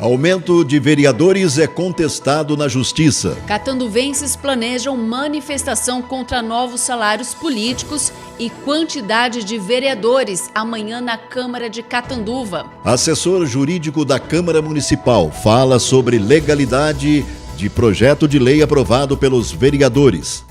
Aumento de vereadores é contestado na Justiça. Catanduvenses planejam manifestação contra novos salários políticos e quantidade de vereadores amanhã na Câmara de Catanduva. Assessor jurídico da Câmara Municipal fala sobre legalidade de projeto de lei aprovado pelos vereadores.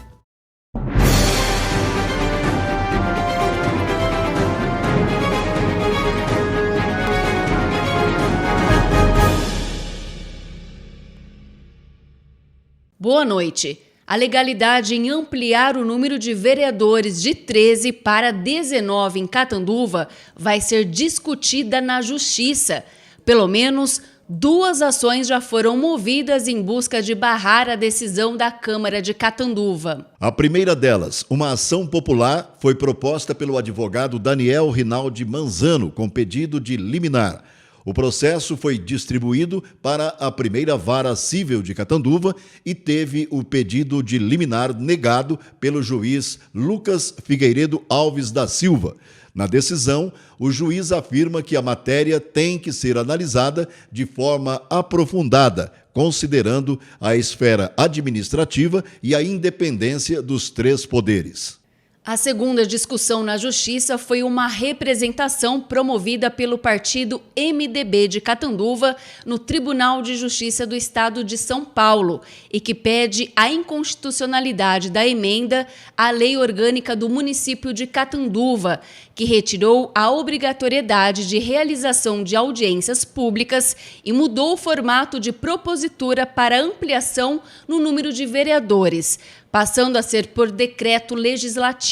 Boa noite. A legalidade em ampliar o número de vereadores de 13 para 19 em Catanduva vai ser discutida na Justiça. Pelo menos 2 ações já foram movidas em busca de barrar a decisão da Câmara de Catanduva. A primeira delas, uma ação popular, foi proposta pelo advogado Daniel Rinaldi Manzano com pedido de liminar. O processo foi distribuído para a primeira vara civil de Catanduva e teve o pedido de liminar negado pelo juiz Lucas Figueiredo Alves da Silva. Na decisão, o juiz afirma que a matéria tem que ser analisada de forma aprofundada, considerando a esfera administrativa e a independência dos 3 poderes. A segunda discussão na Justiça foi uma representação promovida pelo partido MDB de Catanduva no Tribunal de Justiça do Estado de São Paulo e que pede a inconstitucionalidade da emenda à Lei Orgânica do município de Catanduva, que retirou a obrigatoriedade de realização de audiências públicas e mudou o formato de propositura para ampliação no número de vereadores, passando a ser por decreto legislativo.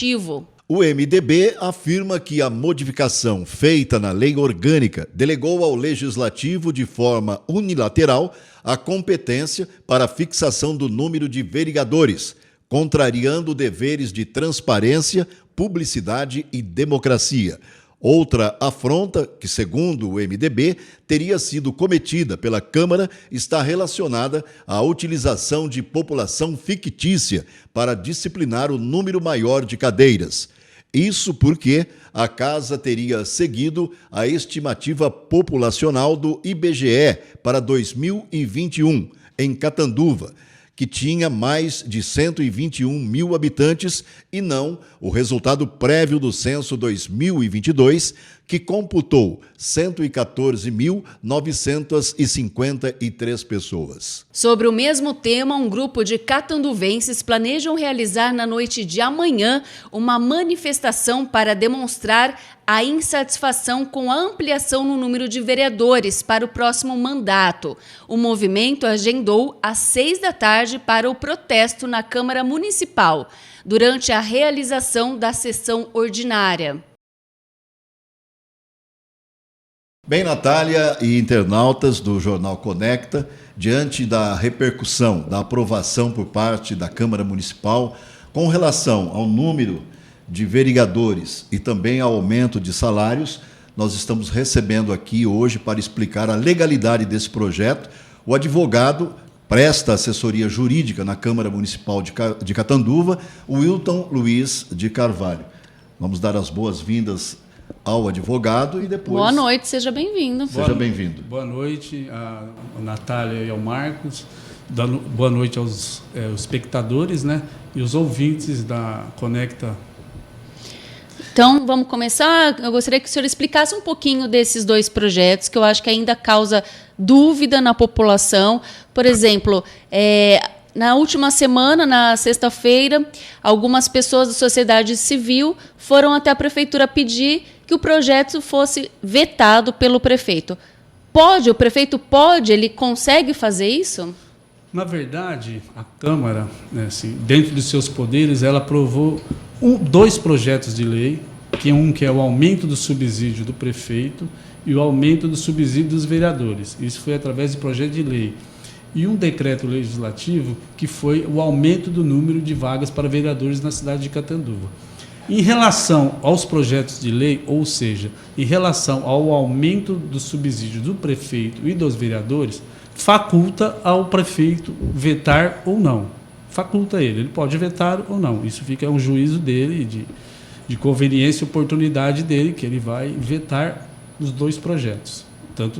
O MDB afirma que a modificação feita na lei orgânica delegou ao Legislativo de forma unilateral a competência para a fixação do número de vereadores, contrariando deveres de transparência, publicidade e democracia. Outra afronta, que segundo o MDB, teria sido cometida pela Câmara, está relacionada à utilização de população fictícia para disciplinar o número maior de cadeiras. Isso porque a Casa teria seguido a estimativa populacional do IBGE para 2021, em Catanduva, que tinha mais de 121 mil habitantes, e não o resultado prévio do censo 2022, que computou 114.953 pessoas. Sobre o mesmo tema, um grupo de catanduvenses planejam realizar na noite de amanhã uma manifestação para demonstrar a insatisfação com a ampliação no número de vereadores para o próximo mandato. O movimento agendou às 6 da tarde para o protesto na Câmara Municipal, durante a realização da sessão ordinária. Bem, Natália e internautas do Jornal Conecta, diante da repercussão, da aprovação por parte da Câmara Municipal com relação ao número de vereadores e também ao aumento de salários, nós estamos recebendo aqui hoje para explicar a legalidade desse projeto o advogado presta assessoria jurídica na Câmara Municipal de Catanduva, o Wilton Luiz de Carvalho. Vamos dar as boas-vindas ao advogado e depois... Boa noite, seja bem-vindo. Seja bem-vindo. Boa noite a Natália e ao Marcos. Boa noite aos espectadores, né? E os ouvintes da Conecta. Então, vamos começar. Eu gostaria que o senhor explicasse um pouquinho desses 2 projetos, que eu acho que ainda causa dúvida na população. Por exemplo, na última semana, na sexta-feira, algumas pessoas da sociedade civil foram até a prefeitura pedir que o projeto fosse vetado pelo prefeito. O prefeito pode, ele consegue fazer isso? Na verdade, a Câmara, né, assim, dentro dos seus poderes, ela aprovou 2 projetos de lei, que é o aumento do subsídio do prefeito e o aumento do subsídio dos vereadores. Isso foi através de projeto de lei. E um decreto legislativo que foi o aumento do número de vagas para vereadores na cidade de Catanduva. Em relação aos projetos de lei, ou seja, em relação ao aumento do subsídio do prefeito e dos vereadores, faculta ao prefeito vetar ou não. Faculta ele pode vetar ou não. Isso fica a um juízo dele, de conveniência e oportunidade dele, que ele vai vetar os 2 projetos. Tanto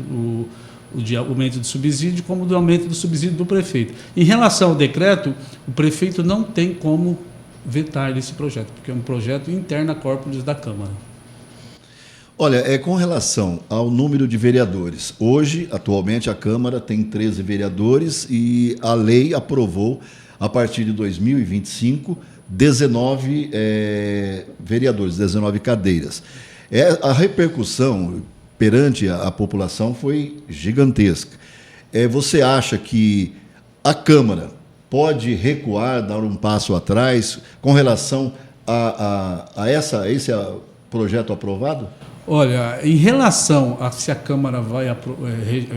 o de aumento de subsídio, como do aumento do subsídio do prefeito. Em relação ao decreto, o prefeito não tem como vetar esse projeto, porque é um projeto interno à corporis da Câmara. Olha, com relação ao número de vereadores, hoje, atualmente, a Câmara tem 13 vereadores e a lei aprovou, a partir de 2025, 19 vereadores, 19 cadeiras. A repercussão perante a população foi gigantesca. Você acha que a Câmara pode recuar, dar um passo atrás com relação a esse projeto aprovado? Olha, em relação a se a Câmara vai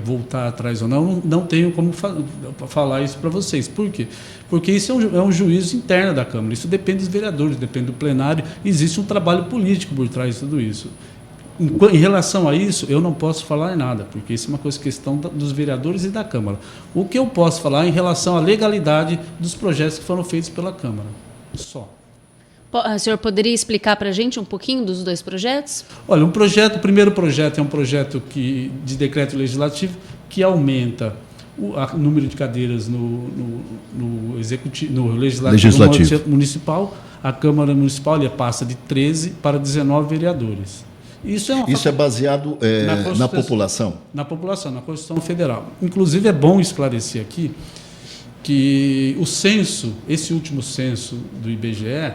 voltar atrás ou não, não tenho como falar isso para vocês. Por quê? Porque isso é um juízo interno da Câmara. Isso depende dos vereadores, depende do plenário. Existe um trabalho político por trás de tudo isso. Em relação a isso, eu não posso falar nada, porque isso é uma questão dos vereadores e da Câmara. O que eu posso falar é em relação à legalidade dos projetos que foram feitos pela Câmara. Só. O senhor poderia explicar para a gente um pouquinho dos dois projetos? Olha, o primeiro projeto é um projeto de decreto legislativo que aumenta o número de cadeiras no legislativo municipal. A Câmara Municipal passa de 13 para 19 vereadores. Isso é baseado na população? Na população, na Constituição Federal. Inclusive, é bom esclarecer aqui que o censo, esse último censo do IBGE,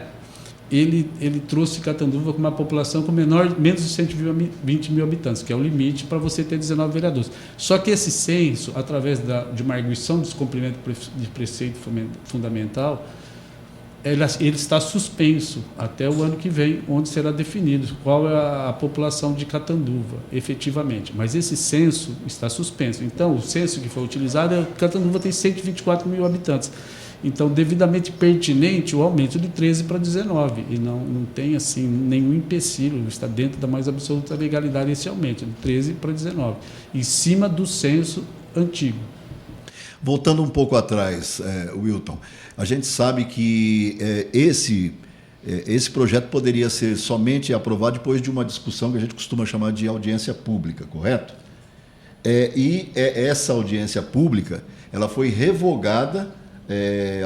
ele trouxe Catanduva com uma população com menos de 120 mil habitantes, que é o limite para você ter 19 vereadores. Só que esse censo, através de uma arguição de descumprimento de preceito fundamental, ele está suspenso até o ano que vem, onde será definido qual é a população de Catanduva, efetivamente. Mas esse censo está suspenso. Então, o censo que foi utilizado, Catanduva tem 124 mil habitantes. Então, devidamente pertinente o aumento de 13 para 19. E não tem assim, nenhum empecilho, está dentro da mais absoluta legalidade esse aumento, de 13 para 19, em cima do censo antigo. Voltando um pouco atrás, Wilton, a gente sabe que esse projeto poderia ser somente aprovado depois de uma discussão que a gente costuma chamar de audiência pública, correto? Essa audiência pública ela foi revogada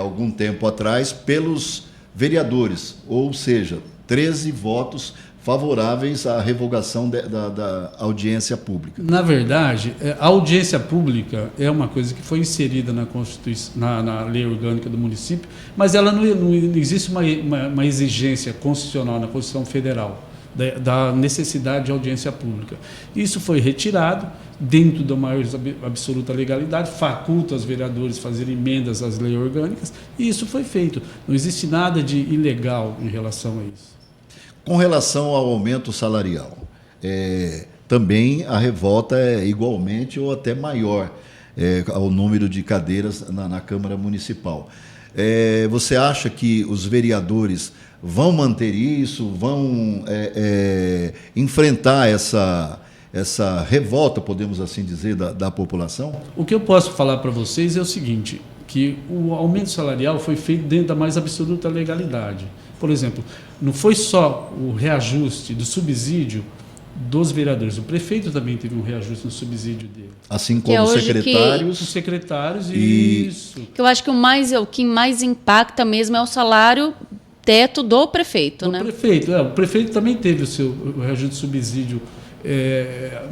algum tempo atrás pelos vereadores, ou seja, 13 votos favoráveis à revogação da audiência pública. Na verdade, a audiência pública é uma coisa que foi inserida na Constituição, na lei orgânica do município, mas ela não existe uma exigência constitucional na Constituição Federal da necessidade de audiência pública. Isso foi retirado dentro da maior absoluta legalidade, faculta os vereadores fazerem emendas às leis orgânicas, e isso foi feito. Não existe nada de ilegal em relação a isso. Com relação ao aumento salarial, também a revolta é igualmente ou até maior ao número de cadeiras na Câmara Municipal. Você acha que os vereadores vão manter isso, vão enfrentar essa revolta, podemos assim dizer, da população? O que eu posso falar para vocês é o seguinte, que o aumento salarial foi feito dentro da mais absoluta legalidade. Por exemplo, não foi só o reajuste do subsídio dos vereadores, o prefeito também teve um reajuste no subsídio dele. Assim como os secretários. Os secretários, isso. Que eu acho que o que mais impacta mesmo é o salário teto do prefeito, né? O prefeito também teve o reajuste de subsídio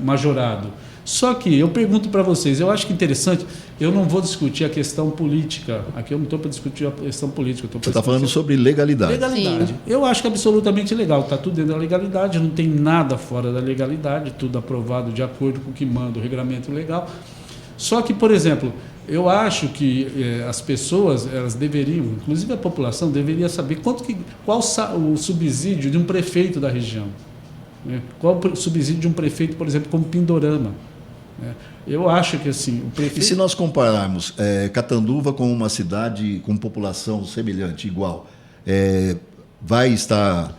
majorado. Só que eu pergunto para vocês, eu acho que interessante, eu não vou discutir a questão política, aqui eu não estou para discutir a questão política. Você está falando sobre legalidade. Legalidade. Sim. Eu acho que é absolutamente legal, está tudo dentro da legalidade, não tem nada fora da legalidade, tudo aprovado de acordo com o que manda o regulamento legal. Só que, por exemplo, eu acho que as pessoas, elas deveriam, inclusive a população, deveria saber qual o subsídio de um prefeito da região. Né? Qual o subsídio de um prefeito, por exemplo, como Pindorama. Eu acho que assim o prefeito... E se nós compararmos Catanduva com uma cidade com população semelhante, igual, vai estar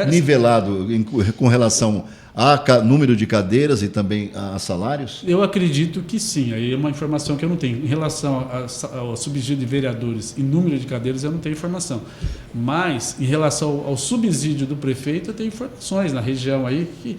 nivelado com relação a número de cadeiras e também a salários? Eu acredito que sim. Aí é uma informação que eu não tenho. Em relação ao subsídio de vereadores e número de cadeiras, eu não tenho informação. Mas, em relação ao subsídio do prefeito, eu tenho informações na região aí que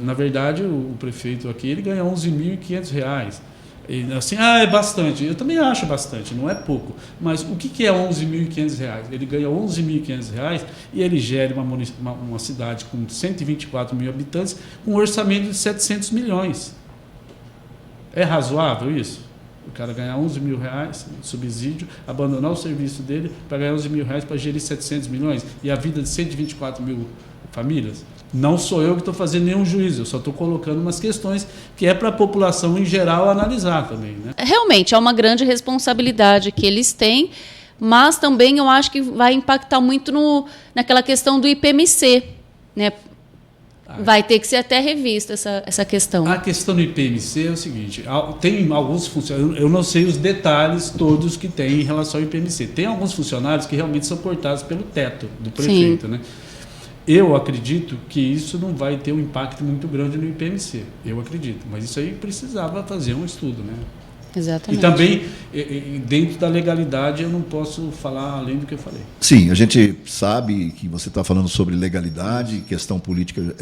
Na verdade, o prefeito aqui ele ganha R$ 11.500. E, assim, é bastante. Eu também acho bastante, não é pouco. Mas o que é R$ 11.500? Ele ganha R$ 11.500 e ele gera uma cidade com 124 mil habitantes com um orçamento de 700 milhões. É razoável isso? O cara ganhar R$ 11 mil de subsídio, abandonar o serviço dele para ganhar R$ 11 mil para gerir 700 milhões e a vida de 124 mil famílias? Não sou eu que estou fazendo nenhum juízo, eu só estou colocando umas questões que é para a população em geral analisar também, né? Realmente, é uma grande responsabilidade que eles têm, mas também eu acho que vai impactar muito naquela questão do IPMC, né? Vai ter que ser até revista essa questão. A questão do IPMC é o seguinte, tem alguns funcionários, eu não sei os detalhes todos que tem em relação ao IPMC, tem alguns funcionários que realmente são cortados pelo teto do prefeito, né? Eu acredito que isso não vai ter um impacto muito grande no IPMC, eu acredito, mas isso aí precisava fazer um estudo, né? Exatamente. E também, dentro da legalidade, eu não posso falar além do que eu falei. Sim, a gente sabe que você está falando sobre legalidade, questão política,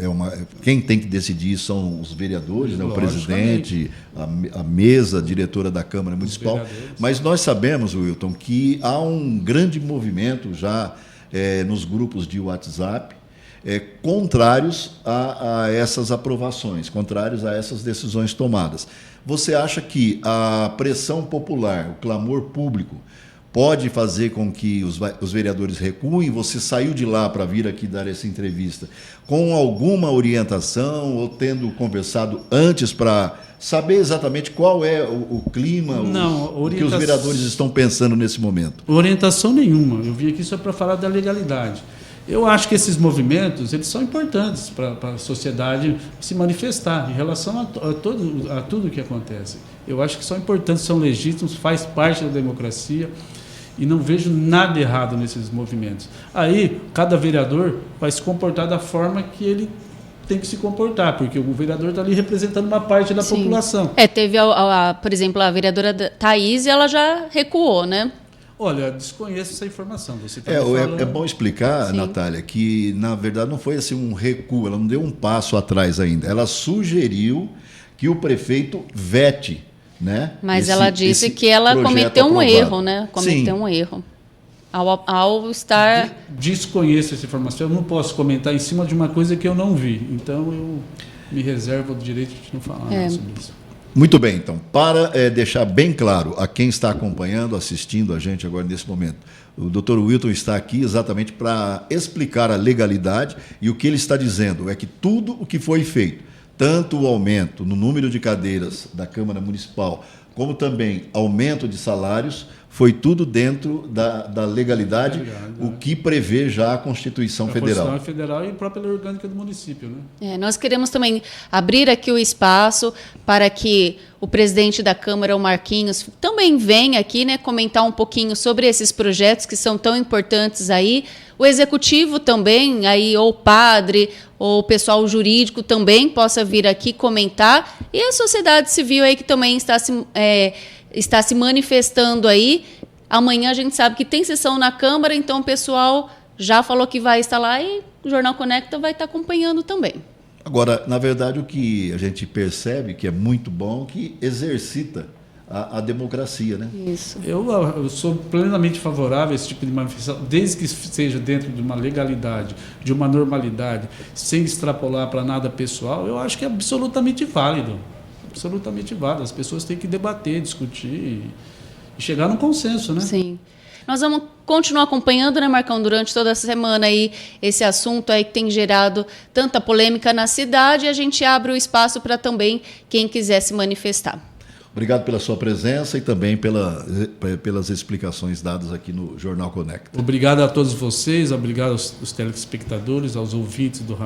quem tem que decidir são os vereadores, né, o presidente, a mesa diretora da Câmara Municipal, mas nós sabemos, Wilton, que há um grande movimento já nos grupos de WhatsApp, contrários a essas aprovações, contrários a essas decisões tomadas. Você acha que a pressão popular, o clamor público, pode fazer com que os vereadores recuem? Você saiu de lá para vir aqui dar essa entrevista com alguma orientação ou tendo conversado antes para saber exatamente qual é o clima, o que os vereadores estão pensando nesse momento? Orientação nenhuma. Eu vim aqui só para falar da legalidade. Eu acho que esses movimentos eles são importantes para a sociedade se manifestar em relação a tudo o que acontece. Eu acho que são importantes, são legítimos, faz parte da democracia e não vejo nada errado nesses movimentos. Aí, cada vereador vai se comportar da forma que ele tem que se comportar, porque o vereador está ali representando uma parte da população. Teve, por exemplo, a vereadora Thaís, ela já recuou, né? Olha, desconheço essa informação. Você tá é bom explicar, sim, Natália, que na verdade não foi assim um recuo, ela não deu um passo atrás ainda. Ela sugeriu que o prefeito vete, né? Mas ela disse que ela cometeu um erro, né? Cometeu um erro. Ao estar... Desconheço essa informação, eu não posso comentar em cima de uma coisa que eu não vi. Então eu me reservo o direito de não falar sobre isso. Muito bem, então, para deixar bem claro a quem está acompanhando, assistindo a gente agora nesse momento, o Dr. Wilton está aqui exatamente para explicar a legalidade e o que ele está dizendo é que tudo o que foi feito, tanto o aumento no número de cadeiras da Câmara Municipal, como também aumento de salários, foi tudo dentro da legalidade, o que prevê já a Constituição Federal. A Constituição Federal e a própria lei orgânica do município, né? Nós queremos também abrir aqui o espaço para que o presidente da Câmara, o Marquinhos, também venha aqui, né, comentar um pouquinho sobre esses projetos que são tão importantes aí. O executivo também, aí, ou o padre, ou o pessoal jurídico também possa vir aqui comentar. E a sociedade civil aí que também está se manifestando aí. Amanhã a gente sabe que tem sessão na Câmara, então o pessoal já falou que vai estar lá e o Jornal Conecta vai estar acompanhando também. Agora, na verdade, o que a gente percebe que é muito bom, que exercita a democracia, né? Isso. Eu sou plenamente favorável a esse tipo de manifestação, desde que seja dentro de uma legalidade, de uma normalidade, sem extrapolar para nada pessoal, eu acho que é absolutamente válido. Absolutamente válido. As pessoas têm que debater, discutir e chegar num consenso, né? Sim. Nós vamos continuar acompanhando, né, Marcão, durante toda essa semana aí, esse assunto aí que tem gerado tanta polêmica na cidade, e a gente abre o espaço para também quem quiser se manifestar. Obrigado pela sua presença e também pelas explicações dadas aqui no Jornal Conecta. Obrigado a todos vocês, obrigado aos telespectadores, aos ouvintes do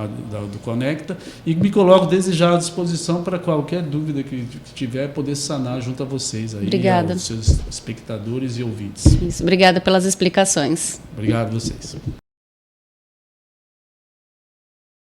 Conecta, e me coloco desde já à disposição para qualquer dúvida que tiver, poder sanar junto a vocês aí. Obrigada. Aos seus espectadores e ouvintes. Isso, obrigada pelas explicações. Obrigado a vocês.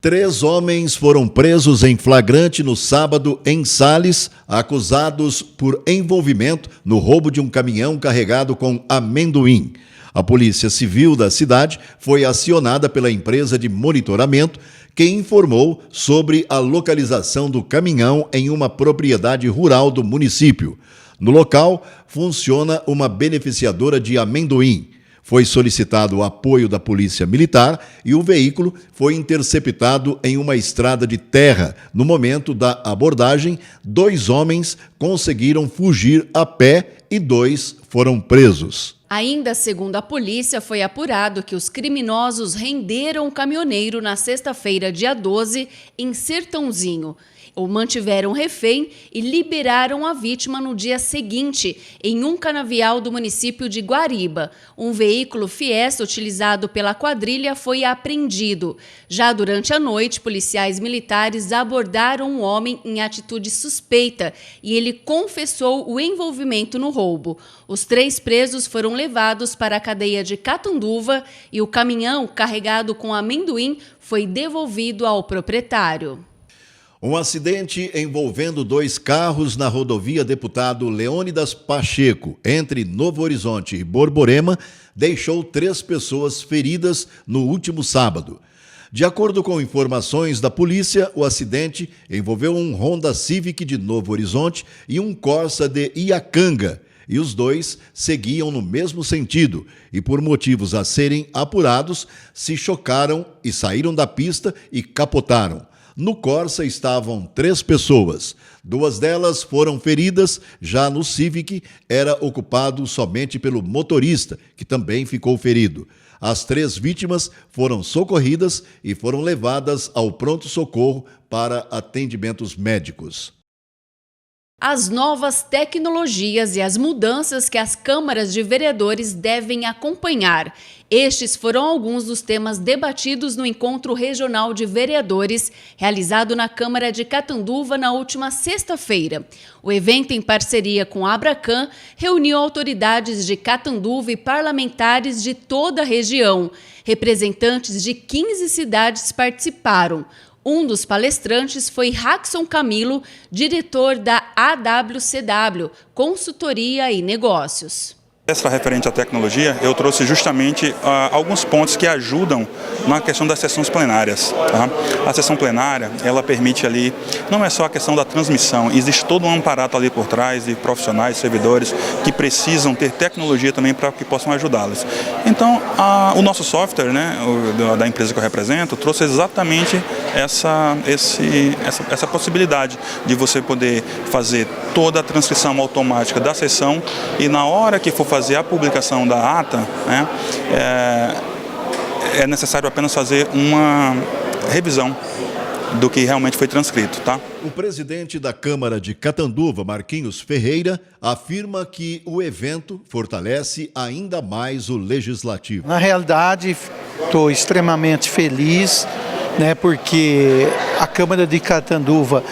3 homens foram presos em flagrante no sábado em Sales, acusados por envolvimento no roubo de um caminhão carregado com amendoim. A Polícia Civil da cidade foi acionada pela empresa de monitoramento que informou sobre a localização do caminhão em uma propriedade rural do município. No local, funciona uma beneficiadora de amendoim. Foi solicitado o apoio da Polícia Militar e o veículo foi interceptado em uma estrada de terra. No momento da abordagem, 2 homens conseguiram fugir a pé e 2 foram presos. Ainda segundo a polícia, foi apurado que os criminosos renderam o caminhoneiro na sexta-feira, dia 12, em Sertãozinho. O mantiveram refém e liberaram a vítima no dia seguinte, em um canavial do município de Guariba. Um veículo Fiesta utilizado pela quadrilha foi apreendido. Já durante a noite, policiais militares abordaram um homem em atitude suspeita e ele confessou o envolvimento no roubo. Os 3 presos foram levados para a cadeia de Catanduva e o caminhão carregado com amendoim foi devolvido ao proprietário. Um acidente envolvendo 2 carros na rodovia Deputado Leônidas Pacheco, entre Novo Horizonte e Borborema, deixou 3 pessoas feridas no último sábado. De acordo com informações da polícia, o acidente envolveu um Honda Civic de Novo Horizonte e um Corsa de Iacanga, e os 2 seguiam no mesmo sentido e, por motivos a serem apurados, se chocaram e saíram da pista e capotaram. No Corsa estavam 3 pessoas. 2 delas foram feridas, já no Civic era ocupado somente pelo motorista, que também ficou ferido. As 3 vítimas foram socorridas e foram levadas ao pronto-socorro para atendimentos médicos. As novas tecnologias e as mudanças que as câmaras de vereadores devem acompanhar. Estes foram alguns dos temas debatidos no Encontro Regional de Vereadores, realizado na Câmara de Catanduva na última sexta-feira. O evento, em parceria com a Abracan, reuniu autoridades de Catanduva e parlamentares de toda a região. Representantes de 15 cidades participaram. Um dos palestrantes foi Rackson Camilo, diretor da AWCW, Consultoria e Negócios. Essa referente à tecnologia, eu trouxe justamente alguns pontos que ajudam na questão das sessões plenárias. Tá? A sessão plenária, ela permite ali, não é só a questão da transmissão, existe todo um aparato ali por trás de profissionais, servidores, que precisam ter tecnologia também para que possam ajudá-los. Então, o nosso software, né, da empresa que eu represento, trouxe exatamente essa possibilidade de você poder fazer toda a transcrição automática da sessão e na hora que for fazer a publicação da ata, né, é necessário apenas fazer uma revisão do que realmente foi transcrito, tá? O presidente da Câmara de Catanduva, Marquinhos Ferreira, afirma que o evento fortalece ainda mais o legislativo. Na realidade, estou extremamente feliz, né, porque a Câmara de Catanduva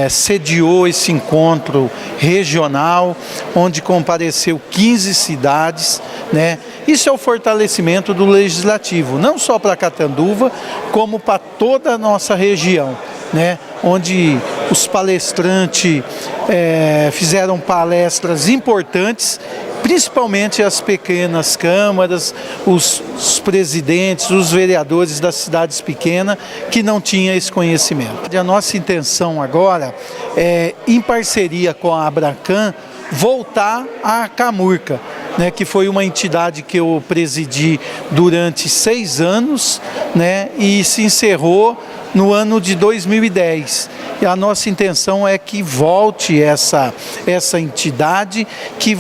sediou esse encontro regional, onde compareceu 15 cidades, né? Isso é o fortalecimento do legislativo, não só para Catanduva, como para toda a nossa região, né? Onde os palestrantes fizeram palestras importantes, principalmente as pequenas câmaras, os presidentes, os vereadores das cidades pequenas que não tinham esse conhecimento. A nossa intenção agora é, em parceria com a Abracan, voltar à Camurca, né, que foi uma entidade que eu presidi durante 6 anos, né, e se encerrou no ano de 2010. E a nossa intenção é que volte essa entidade, que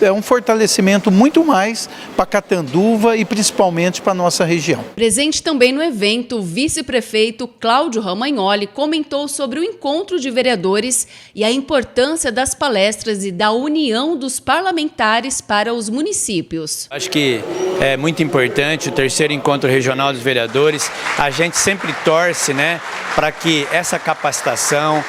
é um fortalecimento muito mais para Catanduva e principalmente para a nossa região. Presente também no evento, o vice-prefeito Cláudio Ramagnoli comentou sobre o encontro de vereadores e a importância das palestras e da união dos parlamentares para os municípios. Acho que é muito importante o 3º Encontro Regional dos Vereadores. A gente sempre torce, né, para que essa capacitação,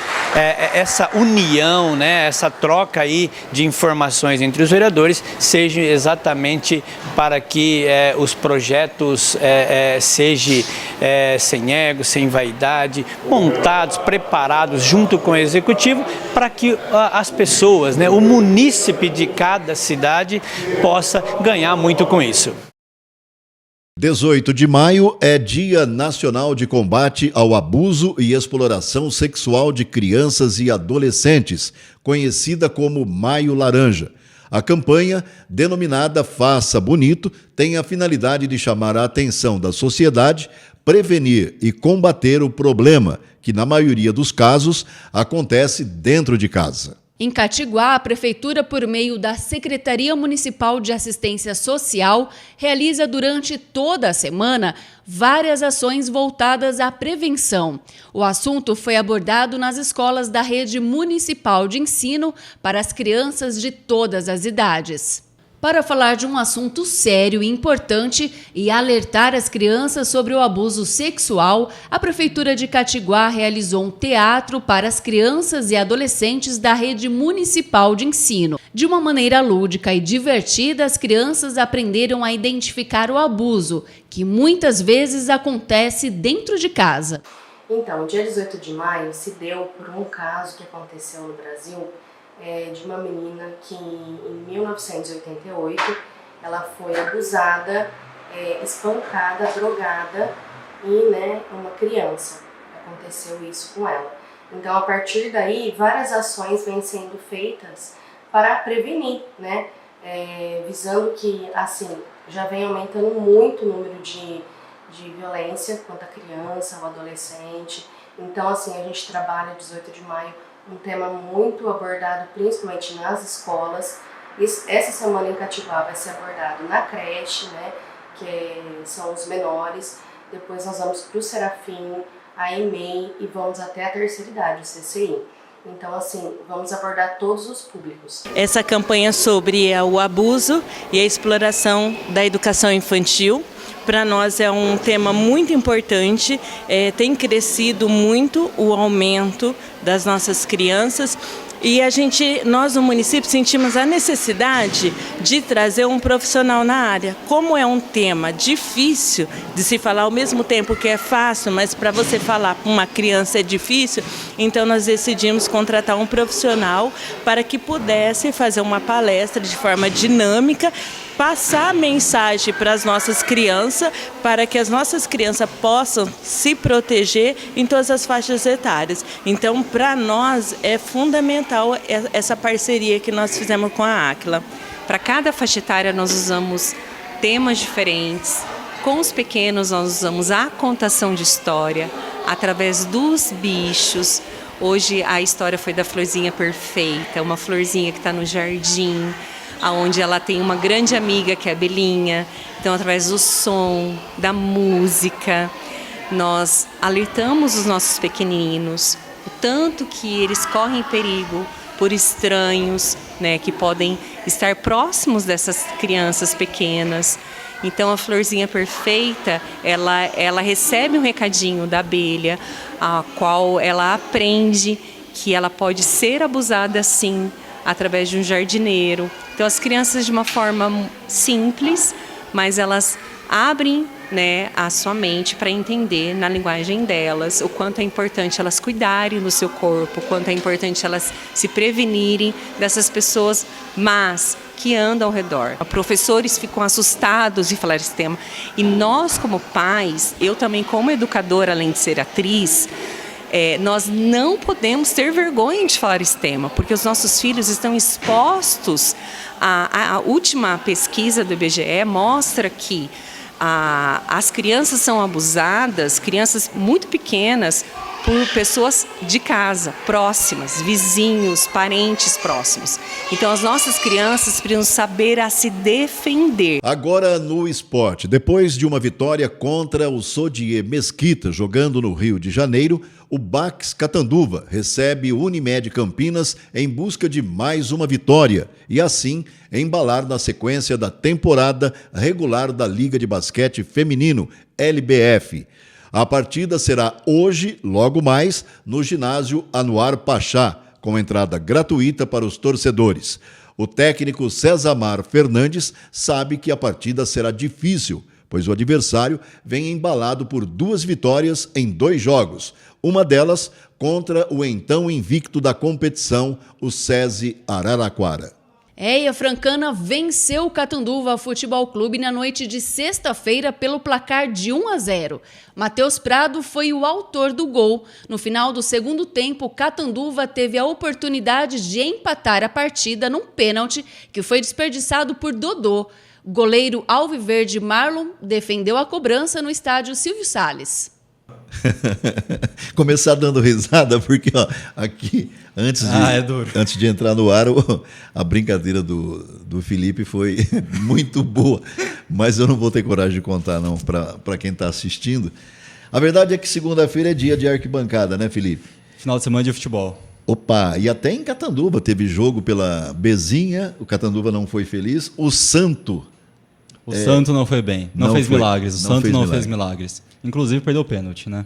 essa união, né, essa troca aí de informações entre os vereadores seja exatamente para que os projetos sejam sem ego, sem vaidade, montados, preparados junto com o executivo para que as pessoas, né, o munícipe de cada cidade possa ganhar muito com isso. 18 de maio é Dia Nacional de Combate ao Abuso e Exploração Sexual de Crianças e Adolescentes, conhecida como Maio Laranja. A campanha, denominada Faça Bonito, tem a finalidade de chamar a atenção da sociedade, prevenir e combater o problema, que na maioria dos casos acontece dentro de casa. Em Catiguá, a Prefeitura, por meio da Secretaria Municipal de Assistência Social, realiza durante toda a semana várias ações voltadas à prevenção. O assunto foi abordado nas escolas da Rede Municipal de Ensino para as crianças de todas as idades. Para falar de um assunto sério e importante e alertar as crianças sobre o abuso sexual, a Prefeitura de Catiguá realizou um teatro para as crianças e adolescentes da Rede Municipal de Ensino. De uma maneira lúdica e divertida, as crianças aprenderam a identificar o abuso, que muitas vezes acontece dentro de casa. Então, o dia 18 de maio se deu por um caso que aconteceu no Brasil, de uma menina que em 1988 ela foi abusada, espancada, drogada e uma criança. Aconteceu isso com ela. Então, a partir daí, várias ações vêm sendo feitas para prevenir, visando que, assim, já vem aumentando muito o número de violência contra a criança, o adolescente. Então, assim, a gente trabalha 18 de maio um tema muito abordado principalmente nas escolas. Essa semana em Catiguá vai ser abordado na creche, que são os menores. Depois nós vamos para o Serafim, a EMEI e vamos até a terceira idade, o CCI. Então, assim, vamos abordar todos os públicos. Essa campanha sobre o abuso e a exploração da educação infantil, para nós é um tema muito importante, tem crescido muito o aumento das nossas crianças e nós no município sentimos a necessidade de trazer um profissional na área. Como é um tema difícil de se falar ao mesmo tempo que é fácil, mas para você falar com uma criança é difícil, então nós decidimos contratar um profissional para que pudesse fazer uma palestra de forma dinâmica, passar a mensagem para as nossas crianças, para que as nossas crianças possam se proteger em todas as faixas etárias. Então, para nós, é fundamental essa parceria que nós fizemos com a Áquila. Para cada faixa etária, nós usamos temas diferentes. Com os pequenos, nós usamos a contação de história, através dos bichos. Hoje, a história foi da Florzinha Perfeita, uma florzinha que está no jardim, onde ela tem uma grande amiga que é a Belinha. Então, através do som, da música, nós alertamos os nossos pequeninos o tanto que eles correm perigo por estranhos, que podem estar próximos dessas crianças pequenas. Então, a Florzinha Perfeita, ela recebe um recadinho da abelha, a qual ela aprende que ela pode ser abusada sim, através de um jardineiro. Então, as crianças, de uma forma simples, mas elas abrem a sua mente para entender na linguagem delas o quanto é importante elas cuidarem do seu corpo, o quanto é importante elas se prevenirem dessas pessoas más que andam ao redor. Professores ficam assustados de falar esse tema. E nós, como pais, eu também como educadora, além de ser atriz, nós não podemos ter vergonha de falar esse tema, porque os nossos filhos estão expostos. A última pesquisa do IBGE mostra que as crianças são abusadas, crianças muito pequenas, por pessoas de casa, próximas, vizinhos, parentes próximos. Então, as nossas crianças precisam saber a se defender. Agora no esporte, depois de uma vitória contra o Sodier Mesquita, jogando no Rio de Janeiro, o Bax Catanduva recebe o Unimed Campinas em busca de mais uma vitória e, assim, embalar na sequência da temporada regular da Liga de Basquete Feminino, LBF. A partida será hoje, logo mais, no ginásio Anuar Pachá, com entrada gratuita para os torcedores. O técnico Césamar Fernandes sabe que a partida será difícil, pois o adversário vem embalado por 2 vitórias em 2 jogos, uma delas contra o então invicto da competição, o SESI Araraquara. E a Francana venceu o Catanduva Futebol Clube na noite de sexta-feira pelo placar de 1-0. Matheus Prado foi o autor do gol. No final do segundo tempo, o Catanduva teve a oportunidade de empatar a partida num pênalti que foi desperdiçado por Dodô. O goleiro alviverde Marlon defendeu a cobrança no estádio Silvio Salles. Começar dando risada, porque ó, aqui, antes de entrar no ar, a brincadeira do Felipe foi muito boa, mas eu não vou ter coragem de contar não para quem está assistindo. A verdade é que segunda-feira é dia de arquibancada, né, Felipe? Final de semana de futebol. Opa, e até em Catanduva teve jogo pela Bezinha, o Catanduva não foi feliz, o Santo não foi bem, não fez milagres, o Santo não fez milagres. Inclusive perdeu o pênalti, né?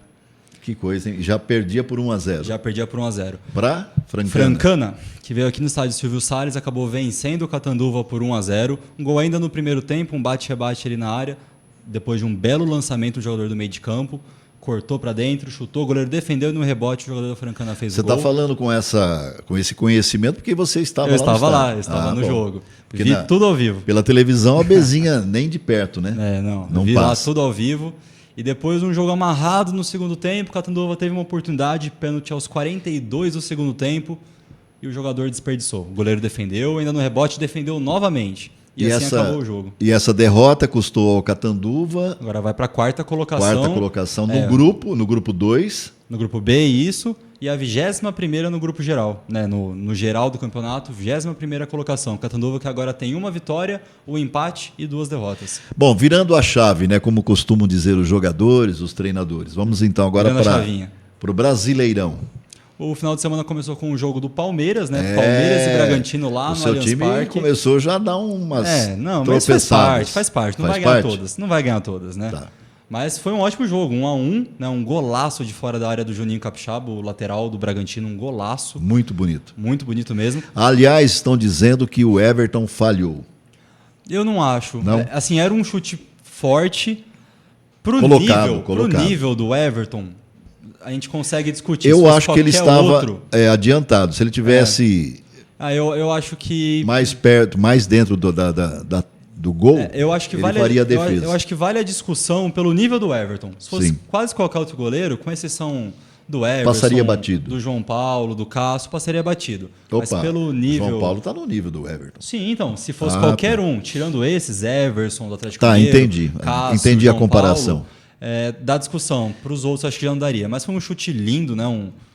Que coisa, hein? Já perdia por 1-0. Já perdia por 1-0. Pra Francana. Francana, que veio aqui no estádio Silvio Salles, acabou vencendo o Catanduva por 1-0. Um gol ainda no primeiro tempo, um bate-rebate ali na área. Depois de um belo lançamento do jogador do meio de campo. Cortou para dentro, chutou, o goleiro defendeu e no rebote o jogador da Francana fez o gol. Você está falando com esse conhecimento porque você estava lá no estádio. Eu estava no jogo. Porque Vi tudo ao vivo. Pela televisão, a Bezinha nem de perto, né? Não vi lá tudo ao vivo. E depois um jogo amarrado no segundo tempo, o Catanduva teve uma oportunidade, pênalti aos 42 do segundo tempo, e o jogador desperdiçou. O goleiro defendeu, ainda no rebote defendeu novamente. E assim acabou o jogo. E essa derrota custou ao Catanduva. Agora vai para a quarta colocação. Quarta colocação no grupo 2. No grupo B, isso. E a 21ª no grupo geral. Né? No geral do campeonato, 21ª colocação. Catanduva que agora tem uma vitória, um empate e 2 derrotas. Bom, virando a chave, né, como costumam dizer os jogadores, os treinadores. Vamos então agora para o Brasileirão. O final de semana começou com o jogo do Palmeiras, né? Palmeiras e Bragantino lá no Allianz Parque. O seu time começou já a dar umas tropeçadas. Faz parte. Não vai ganhar todas. Não vai ganhar todas, né? Tá. Mas foi um ótimo jogo, 1-1, né? Um golaço de fora da área do Juninho Capixaba, o lateral do Bragantino, um golaço. Muito bonito. Muito bonito mesmo. Aliás, estão dizendo que o Everton falhou. Eu não acho. Não? Assim, era um chute forte pro nível do Everton. A gente consegue discutir. Eu acho que ele estava adiantado. Se ele tivesse eu acho que mais perto, mais dentro do gol, eu acho que ele faria a defesa. Eu acho que vale a discussão pelo nível do Everton. Se fosse quase qualquer outro goleiro, com exceção do Everton, passaria batido. Do João Paulo, do Cássio, passaria batido. Mas pelo nível... João Paulo está no nível do Everton. Sim, então, se fosse qualquer um, tirando esses, Everson, do Atlético Mineiro, entendi. Cássio, entendi João a comparação. Paulo, dá discussão. Para os outros, acho que já não daria. Mas foi um chute lindo, né?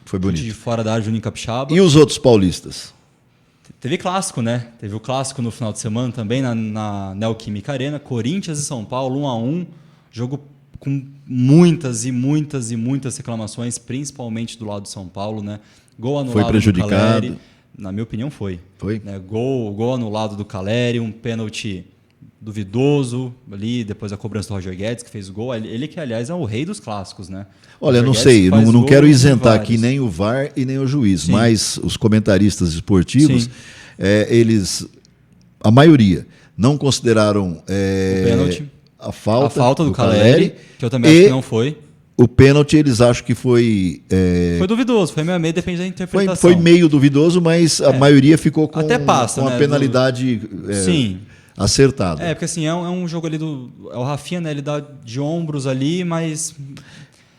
Foi bonito. Chute de fora da área, Juninho Capixaba. E os outros paulistas? Teve clássico, né? Teve o clássico no final de semana também na Neoquímica Arena. Corinthians e São Paulo, 1-1. Jogo com muitas e muitas e muitas reclamações, principalmente do lado do São Paulo, né? Gol anulado foi prejudicado. do Caleri. Na minha opinião, foi. Foi? Né? Gol anulado do Caleri, um pênalti duvidoso ali, depois a cobrança do Roger Guedes, que fez o gol. Ele que, aliás, é o rei dos clássicos, né? Olha, não sei, não quero isentar aqui nem o VAR e nem o juiz, mas os comentaristas esportivos, eles, a maioria, não consideraram o pênalti, a falta do Caleri, que eu também acho que não foi. O pênalti, eles acham que foi... Foi duvidoso, foi meio a meio, depende da interpretação. Foi meio duvidoso, mas a maioria ficou com, até passa, com a penalidade acertada. Porque assim, é um jogo ali é o Rafinha, né? Ele dá de ombros ali, mas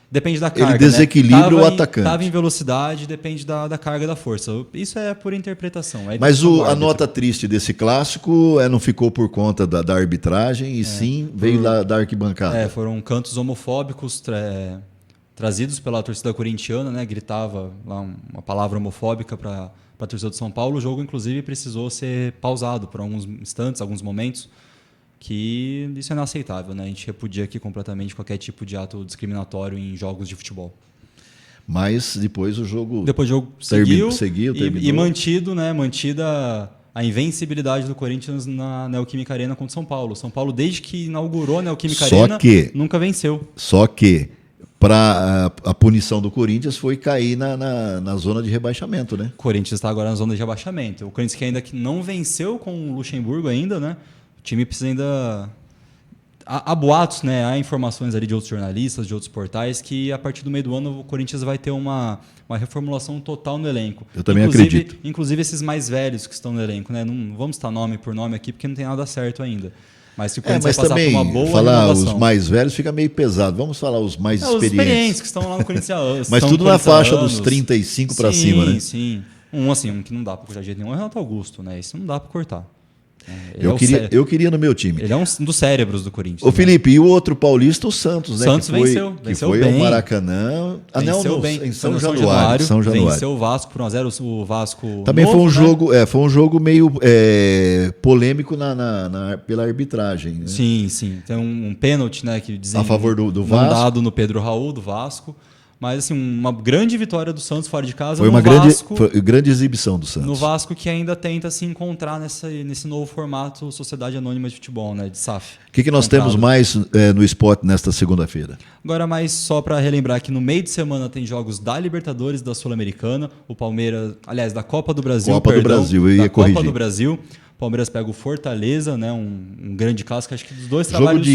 depende da carga. Ele desequilibra o atacante. Estava em velocidade, depende da carga da força. Isso é por interpretação. Mas a nota triste desse clássico não ficou por conta da arbitragem, e sim veio lá da arquibancada. Foram cantos homofóbicos trazidos pela torcida corintiana, né? Gritava lá uma palavra homofóbica para a torcida do São Paulo. O jogo, inclusive, precisou ser pausado por alguns instantes, alguns momentos, que isso é inaceitável, né? A gente repudia aqui completamente qualquer tipo de ato discriminatório em jogos de futebol. Mas depois o jogo seguiu e mantida a invencibilidade do Corinthians na Neoquímica Arena contra o São Paulo. São Paulo, desde que inaugurou a Neoquímica Arena, nunca venceu. Só que para a punição do Corinthians foi cair na zona de rebaixamento, né? O Corinthians está agora na zona de rebaixamento. O Corinthians que ainda não venceu com o Luxemburgo ainda, né? O time precisa ainda há boatos, né? Há informações ali de outros jornalistas, de outros portais, que a partir do meio do ano o Corinthians vai ter uma reformulação total no elenco. Eu também acredito. Inclusive esses mais velhos que estão no elenco, né? Não vamos citar nome por nome aqui, porque não tem nada certo ainda. Mas se o Corinthians vai passar também, por uma boa falar renovação. os mais velhos fica meio pesado. Vamos falar os mais Os experientes que estão lá no Corinthians. Mas tudo na faixa dos 35 para cima, né? Sim, um que não dá para cortar de jeito nenhum é o Renato Augusto, né? Esse não dá para cortar. Eu queria no meu time. Ele é um dos cérebros do Corinthians. Ô Felipe, e o outro paulista, o Santos, né? Santos que foi, venceu que foi bem. ao Maracanã. Venceu bem. Em São Januário. Venceu o Vasco por 1-0. O Vasco também novo, foi um jogo meio polêmico pela arbitragem. Né? Sim. Tem um pênalti, né, que dizem a favor do Vasco. Dado no Pedro Raul, do Vasco. Mas, assim, uma grande vitória do Santos fora de casa. Foi uma grande exibição do Santos. No Vasco, que ainda tenta se encontrar nesse novo formato Sociedade Anônima de Futebol, né, de SAF. O que nós temos mais no esporte nesta segunda-feira? Agora, mais só para relembrar que no meio de semana tem jogos da Libertadores, da Sul-Americana, o Palmeiras, aliás, da Copa do Brasil. Copa do Brasil, eu ia corrigir. Copa do Brasil. O Palmeiras pega o Fortaleza, né, um grande clássico, acho que dos dois trabalhos.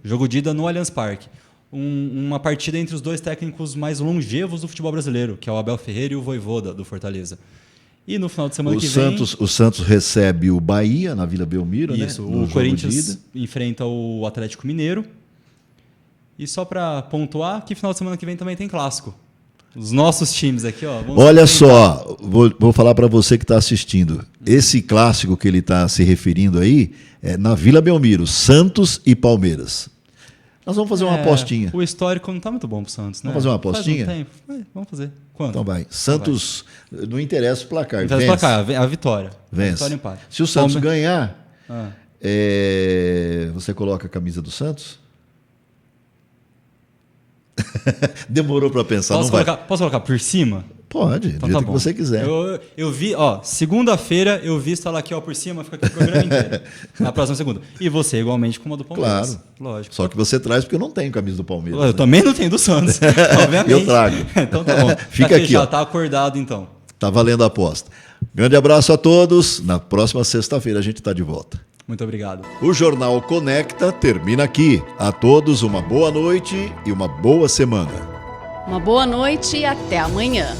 Jogo de ida no Allianz Parque. Uma partida entre os dois técnicos mais longevos do futebol brasileiro, que é o Abel Ferreira e o Vojvoda, do Fortaleza. E no final de semana que vem... O Santos recebe o Bahia na Vila Belmiro, isso, né? O Corinthians enfrenta o Atlético Mineiro. E só para pontuar, que final de semana que vem também tem clássico. Os nossos times aqui, ó. Olha só, vou falar para você que está assistindo. Esse clássico que ele está se referindo aí é na Vila Belmiro, Santos e Palmeiras. Nós vamos fazer uma apostinha. O histórico não está muito bom para o Santos, né? Vamos fazer uma apostinha? Faz um tempo. Vamos fazer. Quanto? Então vai. Santos, não interessa o placar. Não interessa o placar, a vitória. Vence. A vitória empate. Se o Santos ganhar, você coloca a camisa do Santos? Demorou para pensar, Posso colocar por cima? Pode, então, do jeito que você quiser. Eu vi, segunda-feira eu vi estar lá aqui, por cima, fica aqui o programa inteiro. Na próxima segunda. E você, igualmente, com uma do Palmeiras. Claro. Lógico. Só que você traz, porque eu não tenho camisa do Palmeiras. Eu também não tenho do Santos, obviamente. Eu trago. Então tá bom. Fica aqui, ó. Tá acordado, então. Tá valendo a aposta. Grande abraço a todos. Na próxima sexta-feira a gente está de volta. Muito obrigado. O Jornal Conecta termina aqui. A todos uma boa noite e uma boa semana. Uma boa noite e até amanhã.